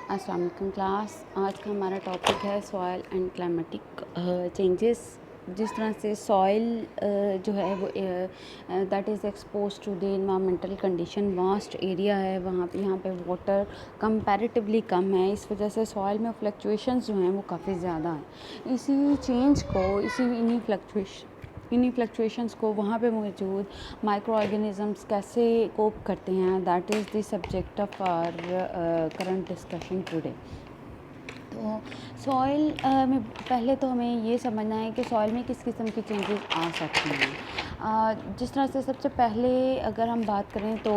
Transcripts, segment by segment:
अस्सलाम वालेकुम क्लास। आज का हमारा टॉपिक है सॉइल एंड क्लाइमेटिक चेंजेस। जिस तरह से सॉइल जो है वो that is expose to the environmental condition, vast area है वहाँ पे, यहाँ पे वाटर कंपैरेटिवली कम है, इस वजह से सॉइल में फ्लक्चुएशंस जो हैं वो काफ़ी ज़्यादा हैं। इसी चेंज को इन्हीं फ्लक्चुएशंस को वहाँ पे मौजूद माइक्रो ऑर्गेनिज़म्स कैसे कोप करते हैं, that is the subject of our current discussion today. तो सॉइल में पहले तो हमें ये समझना है कि सॉइल में किस किस्म की चेंजेस आ सकती हैं। जिस तरह से सबसे पहले अगर हम बात करें तो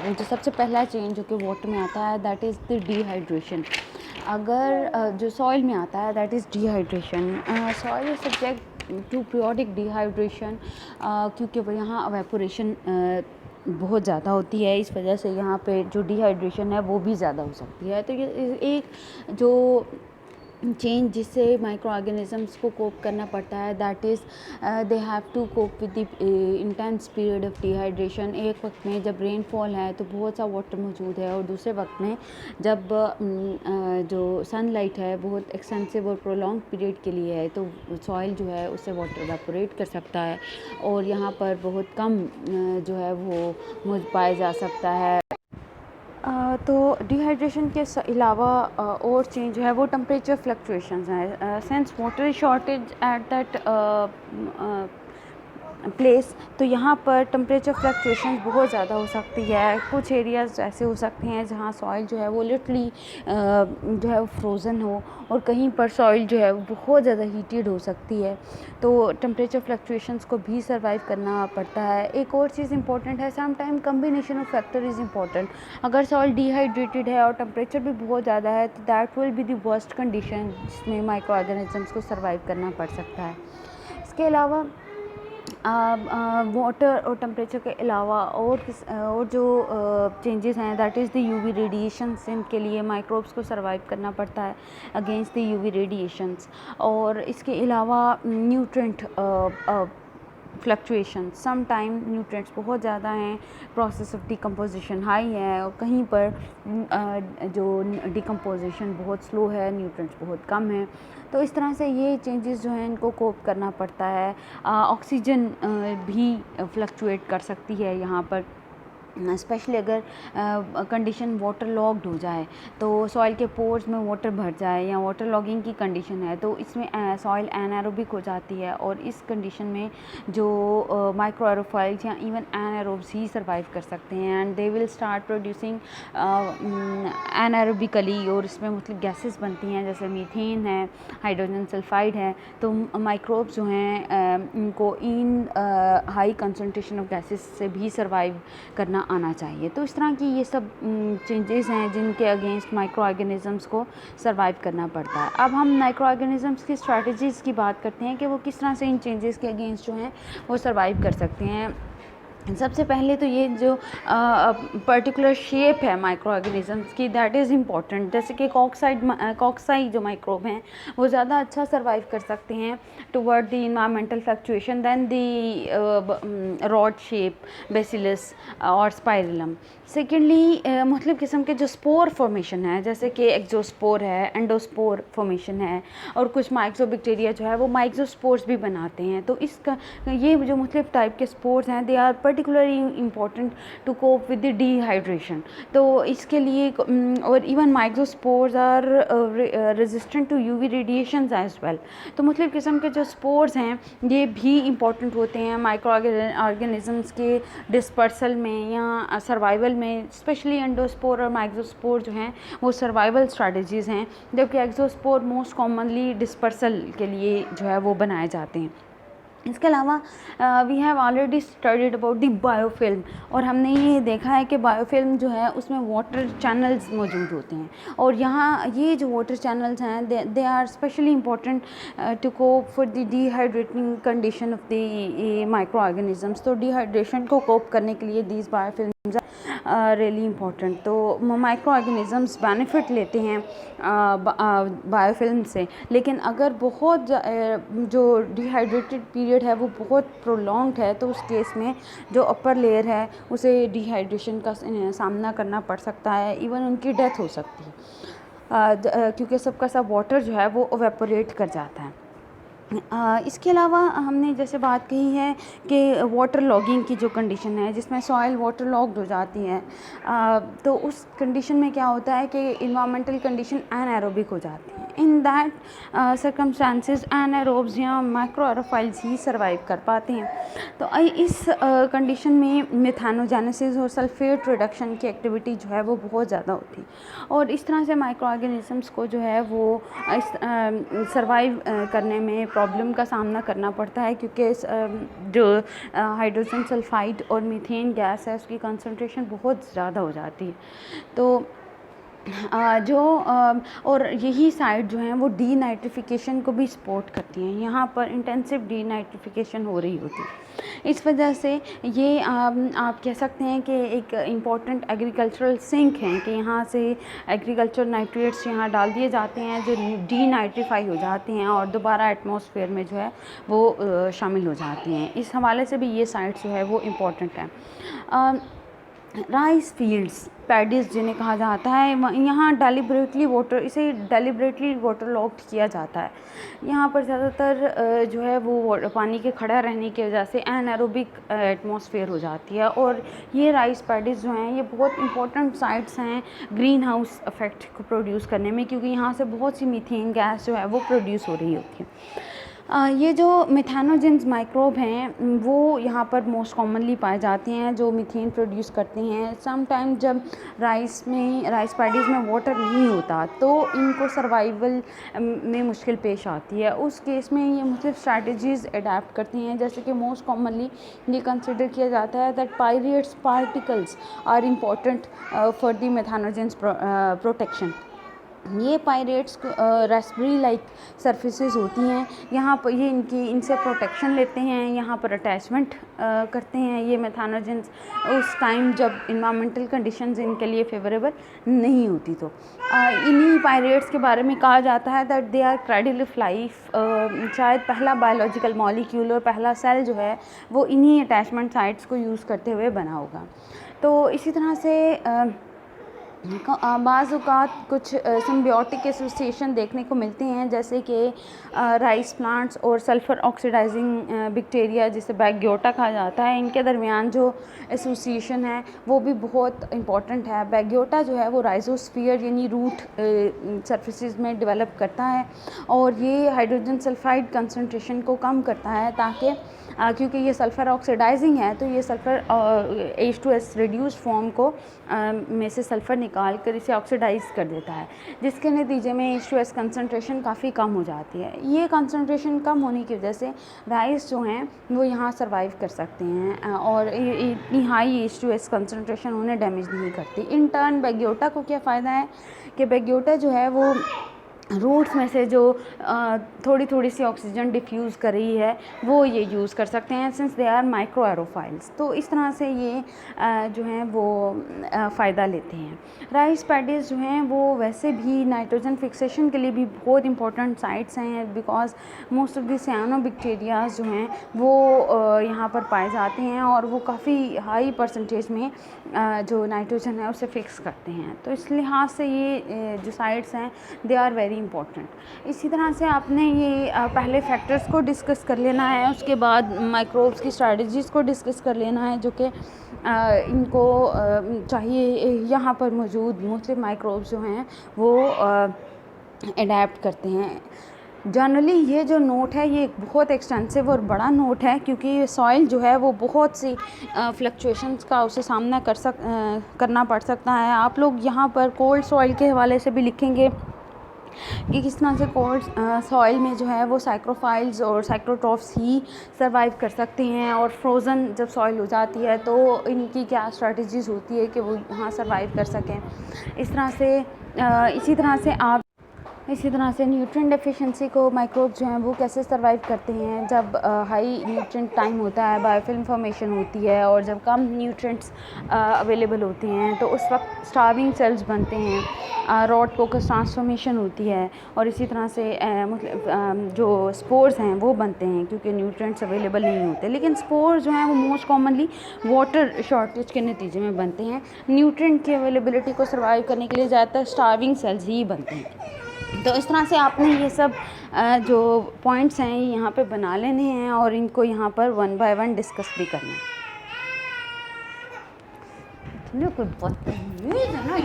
जो सबसे पहला चेंज जो कि वाटर में आता है दैट इज़ द डिहाइड्रेशन। अगर जो सॉइल में आता है that is dehydration. Soil is subject to periodic dehydration, क्योंकि वो यहाँ एवेपोरेशन बहुत ज़्यादा होती है, इस वजह से यहाँ पे जो डिहाइड्रेशन है वो भी ज़्यादा हो सकती है। तो ये एक जो चेंज जिससे माइक्रो ऑर्गेनिज़म्स को कोप करना पड़ता है that is they have to cope with the intense period of dehydration. एक वक्त में जब रेनफॉल है तो बहुत सा वाटर मौजूद है, और दूसरे वक्त में जब जो सनलाइट है बहुत एक्सटेंसिव और प्रोलॉन्ग पीरियड के लिए है तो सॉइल जो है उससे वाटर एवेपोरेट कर सकता है, और यहाँ पर बहुत कम जो है वो पाया जा सकता है। तो डिहाइड्रेशन के अलावा और चेंज जो है वो टेम्परेचर फ्लक्चुएशंस हैं। Sense water shortage at that place, तो यहाँ पर टेम्परेचर फ्लक्चुएशंस बहुत ज़्यादा हो सकती है। कुछ एरियाज़ ऐसे हो सकते हैं जहाँ सॉइल जो है वो लिटरली जो है वो फ्रोज़न हो, और कहीं पर सॉइल जो है वो बहुत ज़्यादा हीटेड हो सकती है, तो टेम्परेचर फ्लक्चुएशंस को भी सर्वाइव करना पड़ता है। एक और चीज़ इंपॉर्टेंट है, some time combination of factor is important. अगर सॉइल डिहाइड्रेटेड है और टेम्परेचर भी बहुत ज़्यादा है तो that will be the worst condition जिसमें माइक्रो ऑर्गेनिजम्स को सर्वाइव करना पड़ सकता है। इसके अलावा वाटर और टेम्परेचर के अलावा और जो चेंजेस हैं that is the UV radiations, इनके लिए माइक्रोब्स को सर्वाइव करना पड़ता है अगेंस्ट द यूवी रेडिएशंस। और इसके अलावा nutrient fluctuation, some time nutrients बहुत ज़्यादा हैं, प्रोसेस ऑफ डिकम्पोजिशन हाई है, और कहीं पर जो डिकम्पोजिशन बहुत स्लो है, न्यूट्रेंट्स बहुत कम हैं। तो इस तरह से ये चेंजेस जो हैं इनको कोप करना पड़ता है। ऑक्सीजन भी फ्लक्चुएट कर सकती है यहाँ पर, स्पेशली अगर कंडीशन वाटर लॉग्ड हो जाए, तो सॉइल के पोर्स में वाटर भर जाए या वाटर लॉगिंग की कंडीशन है तो इसमें सॉइल एनारोबिक हो जाती है, और इस कंडीशन में जो माइक्रो एरोफाइल्स या इवन एनारोब्स ही सर्वाइव कर सकते हैं, and they will start producing anaerobically, और इसमें मतलब गैसेस बनती हैं जैसे मीथेन है, हाइड्रोजन सल्फाइड है। तो माइक्रोब्स जो हैं इनको इन हाई कंसनट्रेशन ऑफ गैसेस से भी सर्वाइव करना आना चाहिए। तो इस तरह की ये सब चेंजेस हैं जिनके अगेंस्ट माइक्रो ऑर्गेनिज़म्स को सर्वाइव करना पड़ता है। अब हम माइक्रो ऑर्गेनिज़म्स की स्ट्रैटेजीज़ की बात करते हैं कि वो किस तरह से इन चेंजेस के अगेंस्ट जो हैं वो सर्वाइव कर सकते हैं। सबसे पहले तो ये जो पर्टिकुलर शेप है माइक्रो ऑर्गेनिज़म्स की दैट इज़ इम्पॉर्टेंट। जैसे कि कॉक्साई जो माइक्रोब हैं वो ज़्यादा अच्छा सर्वाइव कर सकते हैं toward the environmental fluctuation than the rod shape, bacillus और स्पाइरलम। सेकेंडली मुख्तलिफ़ किस्म के जो स्पोर फॉर्मेशन है, जैसे कि एक्जोस्पोर है, एंडोस्पोर फॉर्मेशन है, और कुछ माइक्रोबैक्टीरिया जो है वो माइक्रोस्पोर्स भी बनाते हैं। तो इसका ये जो मुख्तलिफ़ टाइप के स्पोर्स हैं they are particularly important to cope with the dehydration. तो इसके लिए और even microspores are resistant to UV radiations as well. तो मुख्तलिफ़ किस्म के जो स्पोर्स हैं ये भी इम्पॉर्टेंट होते हैं माइक्रो ऑर्गेनिज़म्स के डिस्पर्सल में या सर्वाइवल में। स्पेशली एंडोस्पोर और माइक्रोस्पोर जो हैं वो सर्वाइवल स्ट्रैटेजीज़ हैं, जबकि एक्सोस्पोर मोस्ट कॉमनली डिस्पर्सल के लिए जो है वो बनाए जाते हैं। इसके अलावा we have already studied about the biofilm, और हमने ये देखा है कि बायोफिल्म जो है उसमें वाटर चैनल्स मौजूद होते हैं, और यहाँ ये जो वाटर चैनल्स हैं they are specially important to cope for the dehydrating condition of the micro organisms. तो डिहाइड्रेशन को कोप करने के लिए दीज बायोफिल्म रियली इम्पॉर्टेंट। तो माइक्रो ऑर्गेनिज़म्स बेनिफिट लेते हैं बायोफिल्म से, लेकिन अगर बहुत जो डिहाइड्रेटेड पीरियड है वो बहुत प्रोलॉन्ग्ड है तो उस केस में जो अपर लेयर है उसे डिहाइड्रेशन का सामना करना पड़ सकता है, इवन उनकी डेथ हो सकती है। क्योंकि सबका सब वाटर जो है वो इवेपोरेट कर जाता है। इसके अलावा हमने जैसे बात कही है कि वाटर लॉगिंग की जो कंडीशन है जिसमें सॉइल वाटर लॉग्ड हो जाती है, तो उस कंडीशन में क्या होता है कि इन्वायरमेंटल कंडीशन एनाएरोबिक हो जाती है। इन दैट सर्कमस्टांसेस एनाएरोब्स या माइक्रो एरोफाइल्स ही सर्वाइव कर पाते हैं। तो इस कंडीशन में मेथानोजेनेसिस और सल्फेट रिडक्शन की एक्टिविटी जो है वो बहुत ज़्यादा होती है, और इस तरह से माइक्रो ऑर्गेनिजम्स को जो है वो सर्वाइव करने में प्रॉब्लम का सामना करना पड़ता है, क्योंकि जो हाइड्रोजन सल्फाइड और मीथेन गैस है उसकी कंसंट्रेशन बहुत ज़्यादा हो जाती है। तो और यही साइट जो हैं वो डीनाइट्रिफिकेशन को भी सपोर्ट करती हैं। यहाँ पर इंटेंसिव डीनाइट्रिफिकेशन हो रही होती है। इस वजह से ये आप कह सकते हैं कि एक इम्पॉर्टेंट एग्रीकल्चरल सिंक है कि यहाँ से एग्रीकल्चर नाइट्रेट्स यहाँ डाल दिए जाते हैं जो डीनाइट्रीफाई हो जाते हैं और दोबारा एटमॉस्फेयर में जो है वो शामिल हो जाते हैं। इस हवाले से भी ये साइट जो है वो इम्पॉर्टेंट है। राइस फील्ड्स पैडीज जिन्हें कहा जाता है, यहाँ इसे डेलिबरेटली वाटर लॉक्ड किया जाता है। यहाँ पर ज़्यादातर जो है वो पानी के खड़ा रहने की वजह से एनारोबिक एटमॉस्फेयर हो जाती है, और ये राइस पैडीज जो हैं ये बहुत इंपॉर्टेंट साइट्स हैं ग्रीन हाउस इफेक्ट को प्रोड्यूस करने में, क्योंकि यहाँ से बहुत सी मीथेन गैस जो है वो प्रोड्यूस हो रही होती है। ये जो मेथानोजेंस माइक्रोब हैं वो यहाँ पर मोस्ट कॉमनली पाए जाते हैं जो मीथेन प्रोड्यूस करते हैं। सम टाइम जब राइस पैडीज़ में वाटर नहीं होता तो इनको सर्वाइवल में मुश्किल पेश आती है। उस केस में ये मुख्तलिफ स्ट्रैटेजीज़ अडेप्ट करती हैं, जैसे कि मोस्ट कॉमनली ये कंसिडर किया जाता है that pyrites particles are important for the methanogens protection. ये पायरेट्स रास्पबेरी लाइक सरफेसेस होती हैं, यहाँ पर ये इनसे प्रोटेक्शन लेते हैं, यहाँ पर अटैचमेंट करते हैं ये मेथानोजेंस उस टाइम जब इन्वायरमेंटल कंडीशंस इनके लिए फेवरेबल नहीं होती। तो इन्हीं पायरेट्स के बारे में कहा जाता है that they are cradle of life. शायद पहला बायोलॉजिकल मॉलिक्यूल और पहला सेल जो है वो इन्हीं अटैचमेंट साइट्स को यूज़ करते हुए बना होगा। तो इसी तरह से बाज़ औक़ात कुछ सिम्बियोटिक एसोसिएशन देखने को मिलते हैं, जैसे कि राइस प्लांट्स और सल्फ़र ऑक्सीडाइजिंग बैक्टीरिया जिसे बैगियोटा कहा जाता है, इनके दरमियान जो एसोसिएशन है वो भी बहुत इम्पॉर्टेंट है। बैगियोटा जो है वो राइजोस्फीयर यानी रूट सरफेसेस में डेवलप करता है, और ये हाइड्रोजन सल्फाइड कंसनट्रेशन को कम करता है ताकि क्योंकि ये सल्फ़र ऑक्सीडाइजिंग है तो ये सल्फ़र H2S रिड्यूस्ड फॉर्म को में से सल्फ़र निकाल कर इसे ऑक्सीडाइज कर देता है, जिसके नतीजे में H2S कंसंट्रेशन काफ़ी कम हो जाती है। ये कंसंट्रेशन कम होने की वजह से राइस जो हैं वो यहाँ सर्वाइव कर सकते हैं और इतनी हाई H2S कंसंट्रेशन उन्हें डैमेज नहीं करती। इन टर्न बैगियोटा को क्या फ़ायदा है कि बैगियोटा जो है वो रूट्स में से जो थोड़ी थोड़ी सी ऑक्सीजन डिफ्यूज़ कर रही है वो ये यूज़ कर सकते हैं सिंस दे आर माइक्रो एरोफाइल्स। तो इस तरह से ये जो हैं वो फ़ायदा लेते हैं। राइस पैडीज़ जो हैं वो वैसे भी नाइट्रोजन फिक्सेशन के लिए भी बहुत इंपॉर्टेंट साइट्स हैं, बिकॉज मोस्ट ऑफ द साइनोबैक्टीरियाज जो हैं वो यहाँ पर पाए जाते हैं और वो काफ़ी हाई परसेंटेज में जो नाइट्रोजन है उसे फिक्स करते हैं। तो इस लिहाज से ये जो साइट्स हैं दे आर वेरी इंपॉर्टेंट। इसी तरह से आपने ये पहले फैक्टर्स को डिस्कस कर लेना है, उसके बाद माइक्रोब्स की स्ट्रैटेजीज़ को डिस्कस कर लेना है जो कि इनको चाहिए यहाँ पर मौजूद मुख्तलिफ माइक्रोब्स जो हैं वो अडेप्ट करते हैं। जनरली ये जो नोट है ये एक बहुत एक्सटेंसिव और बड़ा नोट है, क्योंकि सॉइल जो है वो बहुत सी फ्लक्चुएशंस का उसे सामना करना पड़ सकता है। आप लोग यहाँ पर कोल्ड सॉइल के हवाले से भी लिखेंगे कि किस तरह से कोल्ड सॉइल में जो है वो साइक्रोफाइल्स और साइक्रोट्रॉफ्स ही सर्वाइव कर सकते हैं, और फ्रोज़न जब सॉइल हो जाती है तो इनकी क्या स्ट्रैटेजीज़ होती है कि वो यहाँ सर्वाइव कर सकें। इसी तरह से आप इसी तरह से न्यूट्रिएंट डेफिशिएंसी को माइक्रोब जो हैं वो कैसे सर्वाइव करते हैं जब हाई न्यूट्रिएंट टाइम होता है, बायोफिल्म फॉर्मेशन होती है, और जब कम न्यूट्रिएंट्स अवेलेबल होते हैं तो उस वक्त स्टार्विंग सेल्स बनते हैं, रॉट कोकस ट्रांसफॉर्मेशन होती है, और इसी तरह से मतलब जो स्पोर्स हैं वो बनते हैं क्योंकि न्यूट्रिएंट्स अवेलेबल नहीं होते। लेकिन स्पोर्स जो हैं वो मोस्ट कॉमनली वाटर शॉर्टेज के नतीजे में बनते हैं। न्यूट्रिएंट की अवेलेबिलिटी को सर्वाइव करने के लिए ज़्यादातर स्टार्विंग सेल्स ही बनते हैं। तो इस तरह से आपने ये सब जो पॉइंट्स हैं यहाँ पे बना लेने हैं और इनको यहाँ पर वन बाय वन डिस्कस भी करना है। कोई बात नहीं है ना।